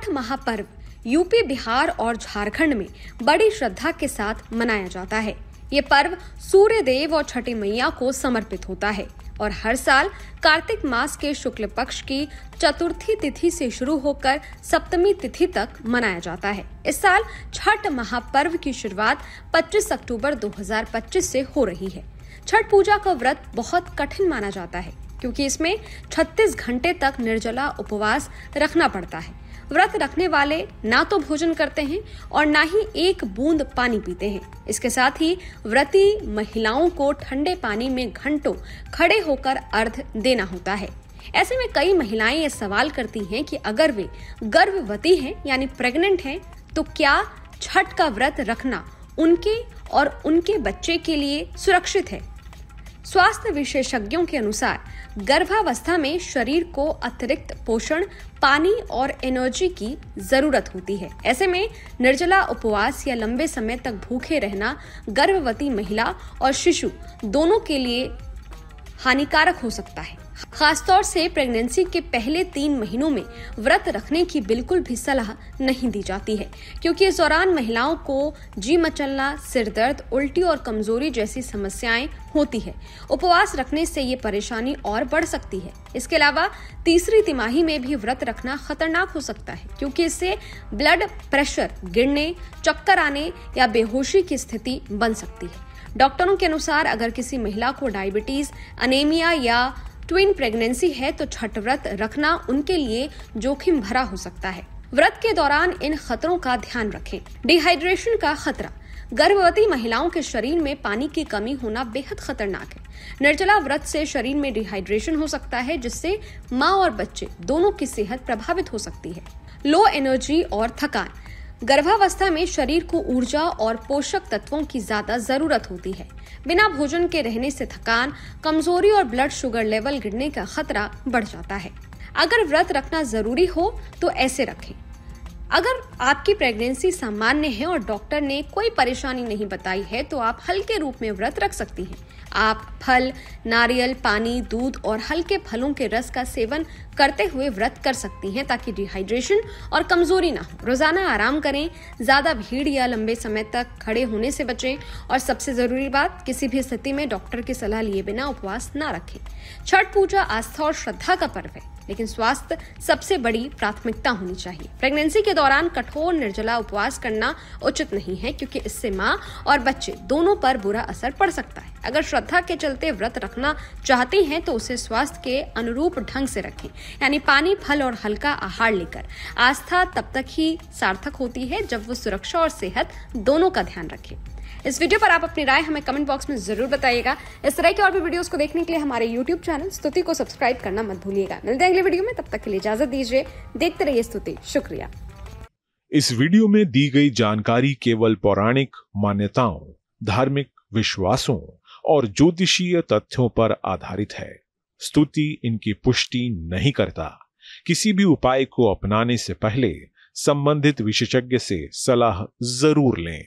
छठ महापर्व यूपी, बिहार और झारखंड में बड़ी श्रद्धा के साथ मनाया जाता है। ये पर्व सूर्य देव और छठी मैया को समर्पित होता है और हर साल कार्तिक मास के शुक्ल पक्ष की चतुर्थी तिथि से शुरू होकर सप्तमी तिथि तक मनाया जाता है। इस साल छठ महापर्व की शुरुआत 25 अक्टूबर 2025 से हो रही है। छठ पूजा का व्रत बहुत कठिन माना जाता है क्योंकि इसमें 36 घंटे तक निर्जला उपवास रखना पड़ता है। व्रत रखने वाले ना तो भोजन करते हैं और ना ही एक बूंद पानी पीते हैं। इसके साथ ही व्रती महिलाओं को ठंडे पानी में घंटों खड़े होकर अर्घ्य देना होता है। ऐसे में कई महिलाएं ये सवाल करती हैं कि अगर वे गर्भवती हैं यानी प्रेग्नेंट हैं तो क्या छठ का व्रत रखना उनके और उनके बच्चे के लिए सुरक्षित है। स्वास्थ्य विशेषज्ञों के अनुसार गर्भावस्था में शरीर को अतिरिक्त पोषण, पानी और एनर्जी की जरूरत होती है। ऐसे में निर्जला उपवास या लंबे समय तक भूखे रहना गर्भवती महिला और शिशु दोनों के लिए हानिकारक हो सकता है। खासतौर से प्रेगनेंसी के पहले 3 महीनों में व्रत रखने की बिल्कुल भी सलाह नहीं दी जाती है क्योंकि इस दौरान महिलाओं को जी मचलना, सिर दर्द, उल्टी और कमजोरी जैसी समस्याएं होती है। उपवास रखने से ये परेशानी और बढ़ सकती है। इसके अलावा तीसरी तिमाही में भी व्रत रखना खतरनाक हो सकता है क्योंकि इससे ब्लड प्रेशर गिरने, चक्कर आने या बेहोशी की स्थिति बन सकती है। डॉक्टरों के अनुसार अगर किसी महिला को डायबिटीज, अनेमिया या ट्विन प्रेगनेंसी है तो छठ व्रत रखना उनके लिए जोखिम भरा हो सकता है। व्रत के दौरान इन खतरों का ध्यान रखें। डिहाइड्रेशन का खतरा। गर्भवती महिलाओं के शरीर में पानी की कमी होना बेहद खतरनाक है। निर्जला व्रत से शरीर में डिहाइड्रेशन हो सकता है जिससे माँ और बच्चे दोनों की सेहत प्रभावित हो सकती है। लो एनर्जी और थकान। गर्भावस्था में शरीर को ऊर्जा और पोषक तत्वों की ज्यादा जरूरत होती है। बिना भोजन के रहने से थकान, कमजोरी और ब्लड शुगर लेवल गिरने का खतरा बढ़ जाता है। अगर व्रत रखना जरूरी हो तो ऐसे रखें। अगर आपकी प्रेगनेंसी सामान्य है और डॉक्टर ने कोई परेशानी नहीं बताई है तो आप हल्के रूप में व्रत रख सकती हैं। आप फल, नारियल पानी, दूध और हल्के फलों के रस का सेवन करते हुए व्रत कर सकती हैं ताकि डिहाइड्रेशन और कमजोरी ना हो। रोजाना आराम करें, ज्यादा भीड़ या लंबे समय तक खड़े होने से बचें और सबसे जरूरी बात, किसी भी स्थिति में डॉक्टर की सलाह लिए बिना उपवास ना रखें। छठ पूजा आस्था और श्रद्धा का पर्व है लेकिन स्वास्थ्य सबसे बड़ी प्राथमिकता होनी चाहिए। प्रेगनेंसी के दौरान कठोर निर्जला उपवास करना उचित नहीं है क्योंकि इससे माँ और बच्चे दोनों पर बुरा असर पड़ सकता है। अगर श्रद्धा के चलते व्रत रखना चाहती हैं तो उसे स्वास्थ्य के अनुरूप ढंग से रखें, यानी पानी, फल और हल्का आहार लेकर। आस्था तब तक ही सार्थक होती है जब वो सुरक्षा और सेहत दोनों का ध्यान रखें। इस वीडियो पर आप अपनी राय हमें कमेंट बॉक्स में जरूर बताइएगा। इस तरह के और भी वीडियोस को देखने के लिए हमारे YouTube चैनल स्तुति को सब्सक्राइब करना मत भूलिएगा। मिलते हैं अगले वीडियो में, तब तक के लिए इजाजत दीजिए। देखते रहिए स्तुति। शुक्रिया। इस वीडियो में दी गई जानकारी केवल पौराणिक मान्यताओं, धार्मिक विश्वासों और ज्योतिषीय तथ्यों पर आधारित है। स्तुति इनकी पुष्टि नहीं करता। किसी भी उपाय को अपनाने से पहले संबंधित विशेषज्ञ से सलाह जरूर लें।